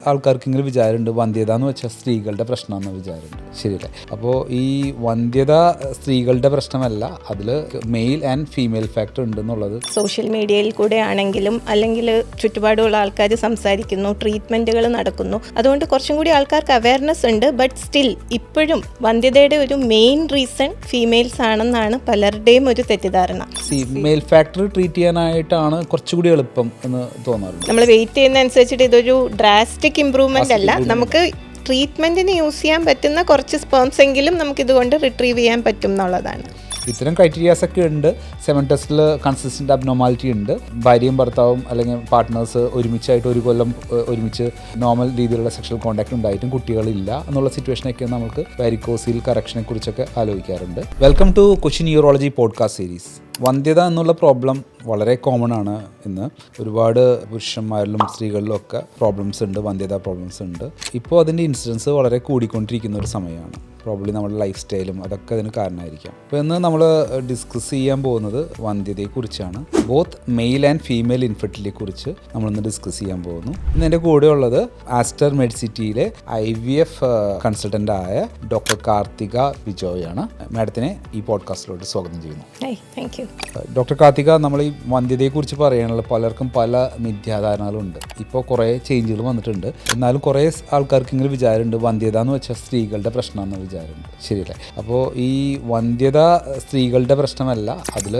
ആൾക്കാർക്ക് ഇങ്ങനെ വിചാരമുണ്ട് വന്ധ്യത എന്ന് വെച്ചാൽ സ്ത്രീകളുടെ പ്രശ്നമെന്ന് വിചാരമുണ്ട്. ശരിയല്ലേ? അപ്പോൾ ഈ വന്ധ്യത സ്ത്രീകളുടെ പ്രശ്നമല്ല, അതിൽ മെയിൽ ആൻഡ് ഫീമെയിൽ ഫാക്ടർ ഉണ്ടെന്നുള്ളത് സോഷ്യൽ മീഡിയയിൽ കൂടെ ആണെങ്കിലും അല്ലെങ്കിൽ ചുറ്റുപാടുള്ള ആൾക്കാർ സംസാരിക്കുന്നു, ട്രീറ്റ്മെൻറ്റുകൾ നടക്കുന്നു. അതുകൊണ്ട് കുറച്ചും കൂടി ആൾക്കാർക്ക് അവയർനെസ് ഉണ്ട്. ബട്ട് സ്റ്റിൽ ഇപ്പോഴും വന്ധ്യതയുടെ ഒരു മെയിൻ റീസൺ ഫീമെയിൽസ് ആണെന്നാണ് പലരുടെയും ഒരു തെറ്റിദ്ധാരണ. മെയിൽ ഫാക്ടർ ട്രീറ്റ് ചെയ്യാനായിട്ടാണ് കുറച്ചുകൂടി എളുപ്പം എന്ന് തോന്നാറുണ്ട്. നമ്മൾ വെയിറ്റ് ചെയ്യുന്നതനുസരിച്ചിട്ട് ഇതൊരു ഡ്രാസ്റ്റിക് ഇംപ്രൂവ്മെന്റ് അല്ല, നമുക്ക് ട്രീറ്റ്മെന്റിന് യൂസ് ചെയ്യാൻ പറ്റുന്ന കുറച്ച് സ്പേംസ് എങ്കിലും നമുക്ക് ഇതുകൊണ്ട് റിട്രീവ് ചെയ്യാൻ പറ്റും എന്നുള്ളതാണ്. ഇത്തരം ക്രൈറ്റീരിയാസ് ഒക്കെ ഉണ്ട്. സെമൻ ടെസ്റ്റിൽ കൺസിസ്റ്റന്റ് അബ്നോർമാലിറ്റി ഉണ്ട്. ഭാര്യയും ഭർത്താവും അല്ലെങ്കിൽ പാർട്ട്നേഴ്സ് ഒരുമിച്ചായിട്ട് ഒരു കൊല്ലം ഒരുമിച്ച് നോർമൽ രീതിയിലുള്ള സെക്ഷൽ കോൺടാക്ട് ഉണ്ടായിട്ടും കുട്ടികളില്ല എന്നുള്ള സിറ്റുവേഷനൊക്കെ നമുക്ക് വാരിക്കോസിൽ കറക്ഷനെ കുറിച്ചൊക്കെ ആലോചിക്കാറുണ്ട്. Welcome to Cochin neurology podcast series. വന്ധ്യത എന്നുള്ള പ്രോബ്ലം വളരെ കോമൺ ആണ്. ഇന്ന് ഒരുപാട് പുരുഷന്മാരിലും സ്ത്രീകളിലും ഒക്കെ പ്രോബ്ലംസ് ഉണ്ട്, വന്ധ്യത പ്രോബ്ലംസ് ഉണ്ട്. ഇപ്പോൾ അതിൻ്റെ ഇൻസിഡൻസ് വളരെ കൂടിക്കൊണ്ടിരിക്കുന്ന ഒരു സമയമാണ്. പ്രോബ്ലി നമ്മുടെ ലൈഫ് സ്റ്റൈലും അതൊക്കെ അതിന് കാരണമായിരിക്കാം. അപ്പോൾ ഇന്ന് നമ്മൾ ഡിസ്കസ് ചെയ്യാൻ പോകുന്നത് വന്ധ്യതയെക്കുറിച്ചാണ്. ബോത്ത് മെയിൽ ആൻഡ് ഫീമെയിൽ ഇൻഫെർട്ടിലിറ്റിയെ കുറിച്ച് നമ്മളിന്ന് ഡിസ്കസ് ചെയ്യാൻ പോകുന്നു. ഇന്ന് എൻ്റെ കൂടെ ഉള്ളത് ആസ്റ്റർ മെഡിസിറ്റിയിലെ IVF കൺസൾട്ടൻ്റ് ആയ ഡോക്ടർ കാർത്തിക ബിജോയ് ആണ്. മാഡത്തിനെ ഈ പോഡ്കാസ്റ്റിലോട്ട് സ്വാഗതം ചെയ്യുന്നു. Thank you. ഡോക്ടർ കാർത്തിക, നമ്മൾ ഈ വന്ധ്യതയെക്കുറിച്ച് പറയാനുള്ള പലർക്കും പല മിഥ്യാധാരണകളുണ്ട്. ഇപ്പോൾ കുറേ ചേഞ്ചുകൾ വന്നിട്ടുണ്ട്. എന്നാലും കുറേ ആൾക്കാർക്ക് ഇങ്ങനെ വിചാരമുണ്ട് വന്ധ്യത എന്ന് വെച്ചാൽ സ്ത്രീകളുടെ പ്രശ്നമെന്ന് വിചാരമുണ്ട്. ശരിയല്ലേ? അപ്പോൾ ഈ വന്ധ്യത സ്ത്രീകളുടെ പ്രശ്നമല്ല, അതിൽ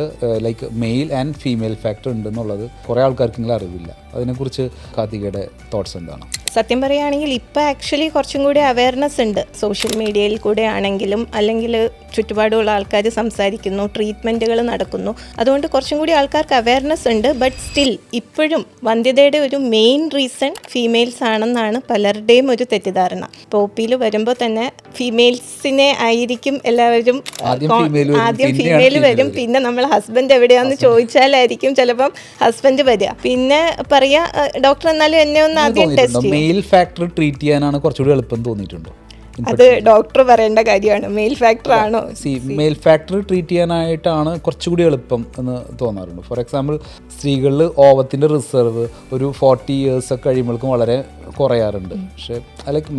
like male and female factor ഉണ്ടെന്നുള്ളത് കുറേ ആൾക്കാർക്കെങ്കിലും അറിവില്ല. അതിനെക്കുറിച്ച് കാർത്തികയുടെ തോട്ട്സ് എന്താണ്? സത്യം പറയുകയാണെങ്കിൽ ഇപ്പോൾ ആക്ച്വലി കുറച്ചും കൂടി അവയർനെസ് ഉണ്ട്. സോഷ്യൽ മീഡിയയിൽ കൂടെ ആണെങ്കിലും അല്ലെങ്കിൽ ചുറ്റുപാടുള്ള ആൾക്കാർ സംസാരിക്കുന്നു, ട്രീറ്റ്മെൻറ്റുകൾ നടക്കുന്നു. അതുകൊണ്ട് കുറച്ചും കൂടി ആൾക്കാർക്ക് അവയർനെസ് ഉണ്ട്. ബട്ട് സ്റ്റിൽ ഇപ്പോഴും വന്ധ്യതയുടെ ഒരു മെയിൻ റീസൺ ഫീമെയിൽസ് ആണെന്നാണ് പലരുടെയും ഒരു തെറ്റിദ്ധാരണ. പോപ്പിയിൽ വരുമ്പോൾ തന്നെ ഫീമെയിൽസിനെ ആയിരിക്കും എല്ലാവരും ആദ്യം ഫീമെയിൽ വരും, പിന്നെ നമ്മൾ ഹസ്ബൻഡ് എവിടെയാണെന്ന് ചോദിച്ചാലായിരിക്കും ചിലപ്പം ഹസ്ബൻഡ് വരിക. പിന്നെ പറയാ ഡോക്ടർ എന്നാലും എന്നെ ഒന്ന് ആദ്യം ടെസ്റ്റ് ചെയ്യും. മെയിൽ ഫാക്ടർ ട്രീറ്റ് ചെയ്യാനാണ് കുറച്ചുകൂടി എളുപ്പം തോന്നിയിട്ടുണ്ടോ? അത് ഡോക്ടർ പറയേണ്ട കാര്യമാണ്. മെയിൽ ഫാക്ടർ ആണോ? മെയിൽ ഫാക്ടർ ട്രീറ്റ് ചെയ്യാനായിട്ടാണ് കുറച്ചുകൂടി എളുപ്പം എന്ന് തോന്നാറുണ്ട്. ഫോർ എക്സാമ്പിൾ, സ്ത്രീകളിൽ ഓവത്തിൻ്റെ റിസർവ് ഒരു 40 years ഒക്കെ കഴിയുമ്പോഴേക്കും വളരെ കുറയാറുണ്ട്. പക്ഷേ ലൈക്ക്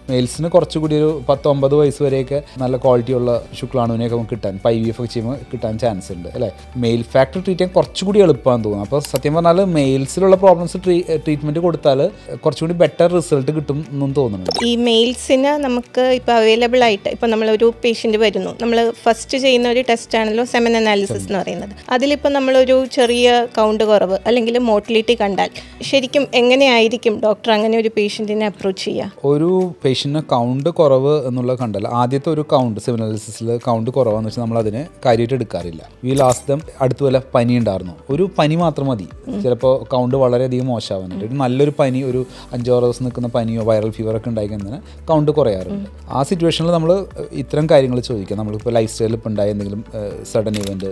മെയിൽസിന് കുറച്ചുകൂടി ഒരു 19 വയസ്സ് വരെയൊക്കെ നല്ല ക്വാളിറ്റിയുള്ള ശുക്ലാണുവിനെയൊക്കെ നമുക്ക് കിട്ടാൻ IVF ഒക്കെ ചെയ്യുമ്പോൾ കിട്ടാൻ ചാൻസ് ഉണ്ട് അല്ലേ? മെയിൽ ഫാക്ടർ ട്രീറ്റ് ചെയ്യാൻ കുറച്ചുകൂടി എളുപ്പമാണെന്ന് തോന്നുന്നു. അപ്പോൾ സത്യം പറഞ്ഞാൽ മെയിൽസിലുള്ള പ്രോബ്ലംസ് ട്രീറ്റ്മെൻറ്റ് കൊടുത്താൽ കുറച്ചുകൂടി ബെറ്റർ റിസൾട്ട് കിട്ടും എന്നും തോന്നുന്നുണ്ട്. ഈ മെയിൽസിന് നമുക്ക് ഇപ്പോൾ അവൈലബിൾ ആയിട്ട് ഇപ്പോൾ നമ്മളൊരു പേഷ്യൻ്റ് വരുന്നു, നമ്മൾ ഫസ്റ്റ് ചെയ്യുന്ന ഒരു ടെസ്റ്റ് ആണല്ലോ സെമൻ അനാലിസിസ് എന്ന് പറയുന്നത്. അതിലിപ്പോൾ നമ്മളൊരു ചെറിയ കൗണ്ട് കുറവ് അല്ലെങ്കിൽ മോട്ടിലിറ്റി കണ്ടാൽ ശരിക്കും എങ്ങനെയായിരിക്കും ഡോക്ടർ അങ്ങനെ ഒരു പേഷ്യൻറ്റിനെ അപ്രോച്ച് ചെയ്യുക? ഒരു പേഷ്യൻറ്റിന് കൗണ്ട് കുറവ് എന്നുള്ള കണ്ടാൽ ആദ്യത്തെ ഒരു കൗണ്ട് സെമൻ അനാലിസിസിൽ കൗണ്ട് കുറവാന്ന് വെച്ചാൽ നമ്മൾ അതിനെ കാര്യമായിട്ട് എടുക്കാറില്ല. ഈ ലാസ്റ്റ് അടുത്ത് വല്ല പനി ഉണ്ടായിരുന്നു, ഒരു പനി മാത്രം മതി ചിലപ്പോൾ കൗണ്ട് വളരെയധികം മോശമാവാനുണ്ട്. ഒരു നല്ലൊരു പനി, ഒരു 5-6 ദിവസം നിൽക്കുന്ന പനിയോ വൈറൽ ഫീവറൊക്കെ ഉണ്ടായിക്കുന്നതിന് കൗണ്ട് കുറയാറുണ്ട്. ആ സിറ്റുവേഷനിൽ നമ്മൾ ഇത്തരം കാര്യങ്ങൾ ചോദിക്കാം. നമ്മളിപ്പോൾ ലൈഫ് സ്റ്റൈലിൽ ഇപ്പോൾ ഉണ്ടായ എന്തെങ്കിലും സഡൻ ഇവൻറ്റ്,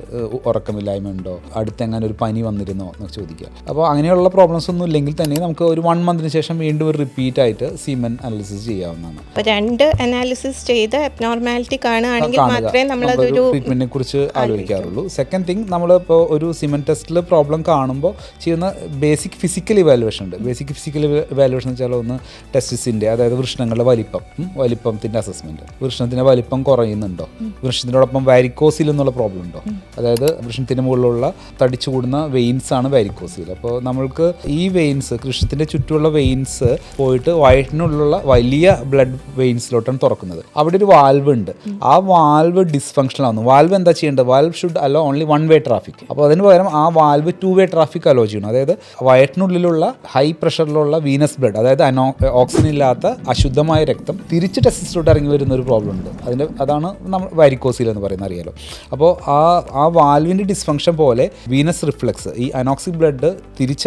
ഉറക്കമില്ലായ്മ ഉണ്ടോ, അടുത്തെങ്ങനെ ഒരു പനി വന്നിരുന്നോ എന്നൊക്കെ ചോദിക്കുക. അപ്പോൾ അങ്ങനെയുള്ള പ്രോബ്ലംസ് ഒന്നും ഇല്ലെങ്കിൽ തന്നെ നമുക്ക് ഒരു 1 month ശേഷം വീണ്ടും ഒരു റിപ്പീറ്റ് ആയിട്ട് സീമൻ അനാലിസിസ് ചെയ്യാവുന്നതാണ്. അപ്പോൾ 2 അനാലിസിസ് ചെയ്ത് അബ്നോർമാലിറ്റി കാണുകയാണെങ്കിൽ മാത്രമേ നമ്മളതൊരു ട്രീറ്റ്മെന്റിനെ കുറിച്ച് ആലോചിക്കാറുള്ളൂ. സെക്കൻഡ് തിങ്, നമ്മളിപ്പോൾ ഒരു സിമൻ ടെസ്റ്റിൽ പ്രോബ്ലം കാണുമ്പോൾ ചെയ്യുന്ന ബേസിക് ഫിസിക്കൽ ഇവാലുവേഷൻ ഉണ്ട്. ബേസിക് ഫിസിക്കൽ ഇവാലുവേഷൻ എന്ന് വെച്ചാൽ ഒന്ന് ടെസ്റ്റിസിൻ്റെ, അതായത് വൃഷ്ണങ്ങളുടെ വലിപ്പത്തിൻ്റെ അസസ്മെൻറ്റ്. വൃഷ്ണത്തിൻ്റെ വലിപ്പം കുറയുന്നുണ്ടോ, വൃഷ്ണത്തിനോടൊപ്പം വാരിക്കോസിൽ എന്നുള്ള പ്രോബ്ലം ഉണ്ടോ, അതായത് വൃഷ്ണത്തിൻ്റെ മുകളിലുള്ള തടിച്ചു കൂടുന്ന വെയിൻസ് ആണ് വാരിക്കോസിൽ. അപ്പോൾ നമ്മൾക്ക് ഈ വെയിൻസ്, വൃഷ്ണത്തിൻ്റെ ചുറ്റുമുള്ള വെയിൻസ് പോയിട്ട് വയറ്റിനുള്ളിലുള്ള വലിയ ബ്ലഡ് വെയിൻസിലോട്ടാണ് തുറക്കുന്നത്. അവിടെ ഒരു വാൽവ് ഉണ്ട്. ആ വാൽവ് ഡിസ്ഫങ്ഷണൽ ആവുന്നു. വാൽവ് എന്താ ചെയ്യേണ്ടത്? Valve should hello only 1-way traffic. അപ്പോൾ അതിന് പകരം ആ വാൽവ് 2-way ട്രാഫിക് അലോ ചെയ്യണം. അതായത് വയറ്റിനുള്ളിലുള്ള ഹൈ പ്രഷറിലുള്ള വീനസ് ബ്ലഡ്, അതായത് ഓക്സിജൻ ഇല്ലാത്ത അശുദ്ധമായ രക്തം തിരിച്ച് ടെസ്റ്റിസിലോട്ട് ഇറങ്ങി വരുന്ന ഒരു പ്രോബ്ലം ഉണ്ട്. അതാണ് നമ്മൾ വാരിക്കോസിൽ എന്ന് പറയുന്നത്, അറിയാലോ. അപ്പോൾ ആ വാൽവിൻ്റെ ഡിസ്ഫങ്ഷൻ പോലെ വീനസ് റിഫ്ലക്സ്, ഈ അനോക്സിക് ബ്ലഡ് തിരിച്ച്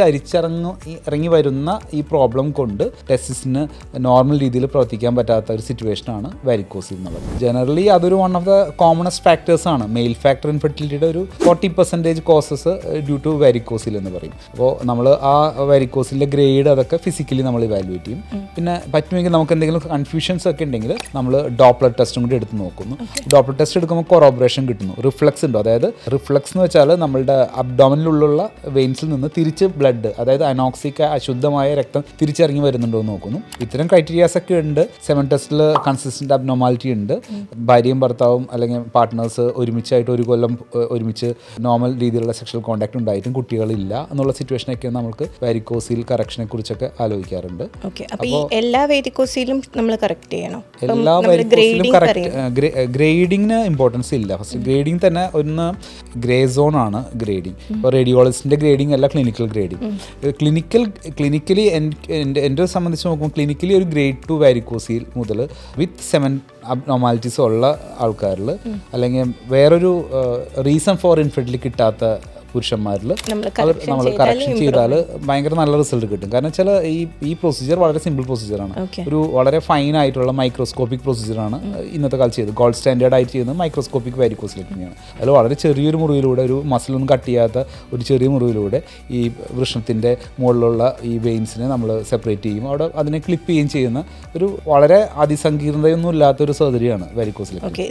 ഇറങ്ങി വരുന്ന ഈ പ്രോബ്ലം കൊണ്ട് ടെസ്റ്റിസിന് നോർമൽ രീതിയിൽ പ്രവർത്തിക്കാൻ പറ്റാത്ത ഒരു സിറ്റുവേഷനാണ് വാരിക്കോസിൽ എന്നുള്ളത്. ജനറലി അതൊരു one of the commonest factors ആണ്. മെയിൽ ഫാക്ടർ ഇൻഫെർട്ടിലിറ്റിയുടെ ഒരു 40% കോസസ് ഡ്യൂ ടു വാരിക്കോസിൽ എന്ന് പറയും. അപ്പോൾ നമ്മൾ ആ വാരിക്കോസിലെ ഗ്രേഡ് അതൊക്കെ ഫിസിക്കലി നമ്മൾ ഇവാലുവേറ്റ് ചെയ്യും. പിന്നെ പറ്റുമെങ്കിൽ നമുക്ക് എന്തെങ്കിലും കൺഫ്യൂഷൻസ് ഒക്കെ ഉണ്ടെങ്കിൽ നമ്മൾ ഡോപ്ലർ ടെസ്റ്റും കൂടി എടുത്ത് നോക്കുന്നു. ഡോപ്ലർ ടെസ്റ്റ് എടുക്കുമ്പോൾ കൊറോബറേഷൻ കിട്ടുന്നു. റിഫ്ലക്സ് ഉണ്ടോ, അതായത് റിഫ്ലക്സ് എന്ന് വെച്ചാൽ നമ്മളുടെ അബ്ഡോമിനിലുള്ള വെയിൻസിൽ നിന്ന് തിരിച്ച് ബ്ലഡ്, അതായത് അനോക്സിക് അശുദ്ധമായ രക്തം തിരിച്ചിറങ്ങി വരുന്നുണ്ടോ എന്ന് നോക്കുന്നു. ഇത്തരം ക്രൈറ്റീരിയാസ് ഒക്കെ ഉണ്ട്. സെമൻ ടെസ്റ്റിൽ കൺസിസ്റ്റന്റ് അബ്നോർമാലിറ്റി ഉണ്ട്. ഭാര്യയും ഭർത്താവും അല്ലെങ്കിൽ പാർട്ട്നേഴ്സ് ഒരുമിച്ചായിട്ട് ഒരു കൊല്ലം ഒരുമിച്ച് നോർമൽ രീതിയിലുള്ള സെക്ഷൽ കോൺടാക്ട് ഉണ്ടായിട്ടും കുട്ടികളില്ല എന്നുള്ള സിറ്റുവേഷനൊക്കെ നമുക്ക് വാരിക്കോസിൽ കറക്ഷനെ കുറിച്ചൊക്കെ ആലോചിക്കാറുണ്ട്. എല്ലാ വാരിക്കോസിലും നമ്മൾ കറക്റ്റ് ചെയ്യണം. എല്ലാ വാരിക്കോസിലും കറക്റ്റ് ഗ്രേഡിങ്ങിന് ഇമ്പോർട്ടൻസ് ഇല്ല. ഫസ്റ്റ് ഗ്രേഡിങ് തന്നെ ഒന്ന് ഗ്രേ സോൺ ആണ് ഗ്രേഡിങ്. ഇപ്പോൾ റേഡിയോളജിസ്റ്റിന്റെ ഗ്രേഡിങ് അല്ല ക്ലിനിക്കൽ ഗ്രേഡിങ്. ക്ലിനിക്കലി എൻ്റെ സംബന്ധിച്ച് നോക്കുമ്പോൾ ക്ലിനിക്കലി ഒരു ഗ്രേഡ് 2 വാരിക്കോസിൽ മുതൽ വിത്ത് സെമൻ അബ്നോർമാലിറ്റീസ് ഉള്ള ആൾക്കാരിൽ അല്ലെങ്കിൽ വേറൊരു റീസൺ ഫോർ ഇൻഫെർട്ടിലിറ്റി കിട്ടാത്ത പുരുഷന്മാരിൽ നമ്മൾ കറക്ഷൻ ചെയ്താൽ ഭയങ്കര നല്ല റിസൾട്ട് കിട്ടും. കാരണം വെച്ചാൽ ഈ പ്രൊസീജിയർ വളരെ സിമ്പിൾ പ്രൊസീജിയറാണ്. ഒരു വളരെ ഫൈൻ ആയിട്ടുള്ള മൈക്രോസ്കോപ്പിക് പ്രൊസീജിയറാണ് ഇന്നത്തെ കാലത്ത് ചെയ്തത്. ഗോൾഡ് സ്റ്റാൻഡേർഡ് ആയിട്ട് ചെയ്യുന്നത് മൈക്രോസ്കോപ്പിക് വാരിക്കോസിലെക്ടമിയാണ്. അതിൽ വളരെ ചെറിയൊരു മുറിവിലൂടെ, ഒരു മസിലൊന്നും കട്ട് ചെയ്യാത്ത ഒരു ചെറിയ മുറിവിലൂടെ ഈ വൃഷ്ണത്തിൻ്റെ മുകളിലുള്ള ഈ വെയിൻസിനെ നമ്മൾ സെപ്പറേറ്റ് ചെയ്യും. അവിടെ അതിനെ ക്ലിപ്പ് ചെയ്യുകയും ചെയ്യുന്ന ഒരു വളരെ അതിസങ്കീർണതയൊന്നും ഇല്ലാത്തൊരു സർജറിയാണ് വാരിക്കോസിലെക്ടമി.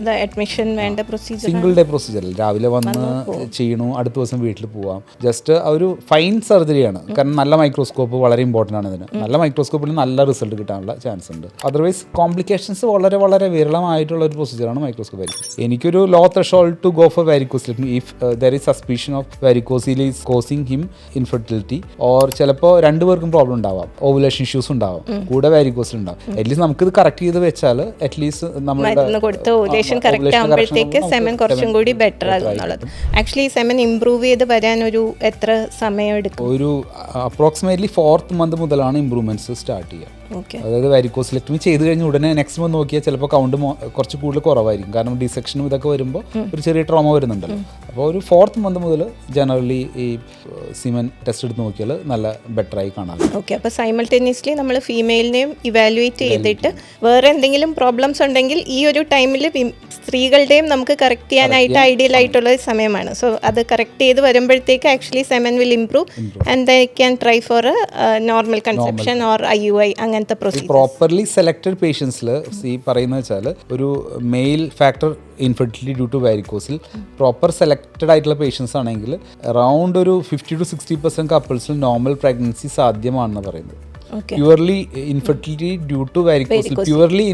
Single day procedure. രാവിലെ വന്ന് ചെയ്യണു, അടുത്ത ദിവസം വീട്ടിൽ പോവാം. ജസ്റ്റ് ഒരു ഫൈൻ സർജറിയാണ്. കാരണം നല്ല മൈക്രോസ്കോപ്പ് വളരെ ഇമ്പോർട്ടൻ്റ് ആണ് ഇതിന്. നല്ല മൈക്രോസ്കോപ്പിൽ നല്ല റിസൾട്ട് കിട്ടാനുള്ള ചാൻസ് ഉണ്ട്. അതർവൈസ് കോംപ്ലിക്കേഷൻസ് വളരെ വളരെ വിരളമായിട്ടുള്ള ഒരു പ്രൊസീജിയറാണ് മൈക്രോസ്കോപ്പ് വാരിക്കോസ്. എനിക്കൊരു low threshold to go for varicocelectomy if there is suspicion of varicocele is causing him infertility or ചിലപ്പോൾ രണ്ടുപേർക്കും പ്രോബ്ലം ഉണ്ടാവാം, ഓവുലേഷൻ ഇഷ്യൂസ് ഉണ്ടാവും, കൂടെ വാരിക്കോസിൽ ഉണ്ടാവും. അറ്റ്ലീസ്റ്റ് നമുക്കിത് കറക്റ്റ് ചെയ്ത് വെച്ചാൽ അറ്റ്ലീസ്റ്റ് നമ്മുടെ വരാൻ എത്ര സമയം എടുക്കും? ഒരു അപ്രോക്സിമേറ്റ്ലി 4th month മുതലാണ് ഇംപ്രൂവ്മെന്റ്സ് സ്റ്റാർട്ട് ചെയ്യുക. അതായത് വാരിക്കോസിലെക്ടമി ചെയ്ത് കഴിഞ്ഞ ഉടനെ നെക്സ്റ്റ് മന്ത് നോക്കിയാൽ ചിലപ്പോൾ കൗണ്ട് കുറച്ച് കൂടുതൽ കുറവായിരിക്കും. കാരണം ഡിസെക്ഷനും ഇതൊക്കെ വരുമ്പോൾ ഒരു ചെറിയ ട്രോമ വരുന്നുണ്ടല്ലോ. അപ്പോൾ ഒരു 4th month മുതൽ ജനറലി ഈ സിമൻ ടെസ്റ്റ് എടുത്ത് നോക്കിയാൽ നല്ല ബെറ്ററായി കാണാം. ഓക്കെ, അപ്പോൾ സൈമൾട്ടേനിയസ്ലി നമ്മൾ ഫീമെയിലിനെയും ഇവാലുവേറ്റ് ചെയ്തിട്ട് വേറെ എന്തെങ്കിലും പ്രോബ്ലംസ് ഉണ്ടെങ്കിൽ ഈ ഒരു ടൈമിൽ സ്ത്രീകളുടെയും നമുക്ക് കറക്റ്റ് ചെയ്യാനായിട്ട് ഐഡിയൽ ആയിട്ടുള്ള ഒരു സമയമാണ്. സോ അത് കറക്റ്റ് ചെയ്ത് വരുമ്പോഴത്തേക്ക് actually semen will improve and they can try for normal conception or IUI അങ്ങനത്തെ പ്രൊസീജിയർ. പ്രോപ്പർലി സെലക്ടഡ് പേഷ്യൻസിൽ ഈ പറയുന്നത് വെച്ചാൽ ഒരു male factor infertility due to varicocele proper selected ആയിട്ടുള്ള പേഷ്യൻസ് ആണെങ്കിൽ അറൗണ്ട് ഒരു 50 to 60% കപ്പിൾസിൽ നോർമൽ പ്രഗ്നൻസി സാധ്യമാണെന്ന് പറയുന്നത്. Purely infertility due to varicocele, purely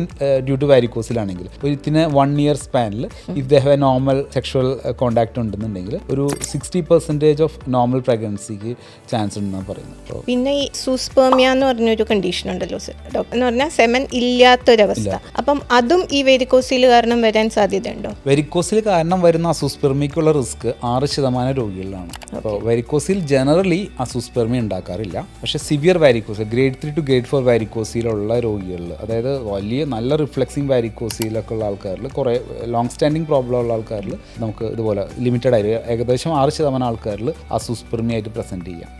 due to വാരിക്കോസിലാണെങ്കിൽ ഇതിന് 1 year സ്പാനിൽ if they have a normal sexual contact ഉണ്ടെന്നുണ്ടെങ്കിൽ ഒരു 60% ഓഫ് നോർമൽ പ്രഗ്നൻസിക്ക് ചാൻസ് ഉണ്ടെന്നാണ് പറയുന്നത്. പിന്നെ ഈ സൂസ്പെർമിയ എന്ന് പറഞ്ഞൊരു കണ്ടീഷൻ ഉണ്ടല്ലോ ഡോക്ടർ, എന്ന് പറഞ്ഞാൽ സെമൻ ഇല്ലാത്തൊരവസ്ഥ. അപ്പം അതും ഈ വെരിക്കോസിൽ കാരണം വരാൻ സാധ്യതയുണ്ടോ? വെരിക്കോസിൽ കാരണം വരുന്ന അസൂസ്പെർമിക്കുള്ള റിസ്ക് 6% രോഗികളിലാണ്. അപ്പോൾ വെരിക്കോസിൽ ജനറലി അസൂസ്പെർമി ഉണ്ടാക്കാറില്ല. പക്ഷേ സിവിയർ വാരിക്കോസിൽ ഗ്രേഡ് 3 to grade 4 വാരിക്കോസിലുള്ള രോഗികളിൽ, അതായത് വലിയ നല്ല റിഫ്ലെക്സിങ് വാരിക്കോസിലൊക്കെ ഉള്ള ആൾക്കാരിൽ, കുറേ ലോങ് സ്റ്റാൻഡിങ് പ്രോബ്ലം ഉള്ള ആൾക്കാരിൽ നമുക്ക് ഇതുപോലെ ലിമിറ്റഡ് ആയി ഏകദേശം 6% ആൾക്കാരിൽ അസൂസ്പെർമി ആയിട്ട് പ്രസൻറ്റ് ചെയ്യാം.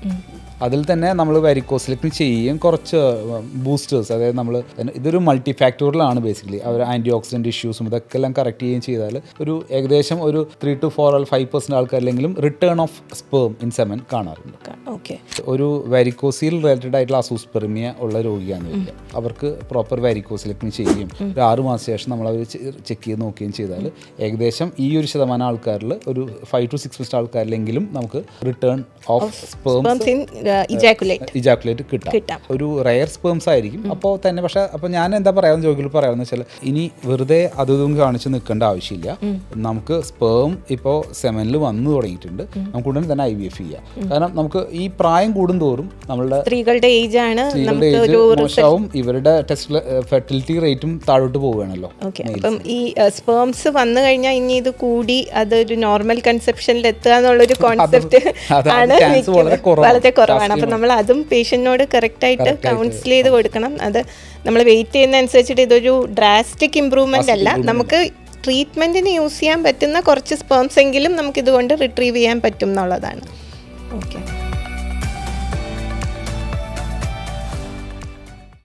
അതിൽ തന്നെ നമ്മൾ വാരിക്കോസിലെക്ടമി ചെയ്യുകയും കുറച്ച് ബൂസ്റ്റേഴ്സ്, അതായത് നമ്മൾ ഇതൊരു മൾട്ടി ഫാക്ടോറിയലാണ് ബേസിക്കലി. അവർ ആൻറ്റി ഓക്സിഡൻറ്റ് ഇഷ്യൂസും ഇതൊക്കെ എല്ലാം കറക്റ്റ് ചെയ്യുകയും ചെയ്താൽ ഒരു ഏകദേശം ഒരു 3 to 4 or 5% ആൾക്കാരിലെങ്കിലും return of sperm in semen കാണാറുണ്ട്. ഒരു വാരിക്കോസിൽ റിലേറ്റഡ് ആയിട്ടുള്ള അസൂസ്പെർമിയ ഉള്ള രോഗിയാണെന്ന് വരിക, അവർക്ക് പ്രോപ്പർ വാരിക്കോസിലെക്ടമി ചെയ്യുകയും ഒരു 6 മാസം ശേഷം നമ്മൾ അവർ ചെക്ക് ചെയ്ത് നോക്കുകയും ചെയ്താൽ ഏകദേശം ഈ ഒരു ശതമാനം ആൾക്കാരിൽ ഒരു 5 to 6% ആൾക്കാരിലെങ്കിലും നമുക്ക് റിട്ടേൺ ഓഫ് സ്പേംസ് ഇജാക്കുലേറ്റ് കിട്ടാം. ഒരു റയർ സ്പേംസ് ആയിരിക്കും അപ്പോൾ തന്നെ. പക്ഷേ അപ്പോൾ ഞാൻ എന്താ പറയാമെന്ന് ജോഗിൽ പറയാമെന്ന് വെച്ചാൽ ഇനി വെറുതെ അതും കാണിച്ച് നിൽക്കേണ്ട ആവശ്യമില്ല. നമുക്ക് സ്പേം ഇപ്പോൾ സെമനിൽ വന്നു തുടങ്ങിയിട്ടുണ്ട്, നമുക്ക് ഉടനെ തന്നെ IVF ചെയ്യാം. കാരണം നമുക്ക് ഈ പ്രായം കൂടുന്തോറും നമ്മളുടെ സ്ത്രീകളുടെ ഏജ് മോശമാവും, ഇവരുടെ ടെസ്റ്റ് ഫെർട്ടിലിറ്റി റേറ്റും താഴോട്ട് പോവുകയാണല്ലോ. അപ്പം ഈ സ്പേംസ് വന്നു കഴിഞ്ഞാൽ ഇനി ഇത് കൂടി അതൊരു നോർമൽ കൺസെപ്ഷനിൽ എത്തുക എന്നുള്ളൊരു കോൺസെപ്റ്റ് ആണ് വളരെ കുറവാണ്. അപ്പം നമ്മൾ അതും പേഷ്യൻറ്റിനോട് കറക്റ്റായിട്ട് കൗൺസിൽ ചെയ്ത് കൊടുക്കണം. അത് നമ്മൾ വെയിറ്റ് ചെയ്യുന്ന അനുസരിച്ചിട്ട് ഇതൊരു ഡ്രാസ്റ്റിക് ഇംപ്രൂവ്മെൻ്റ് അല്ല, നമുക്ക് ട്രീറ്റ്മെൻറ്റിന് യൂസ് ചെയ്യാൻ പറ്റുന്ന കുറച്ച് സ്പേംസ് എങ്കിലും നമുക്കിതുകൊണ്ട് റിട്രീവ് ചെയ്യാൻ പറ്റും എന്നുള്ളതാണ്. ഓക്കെ.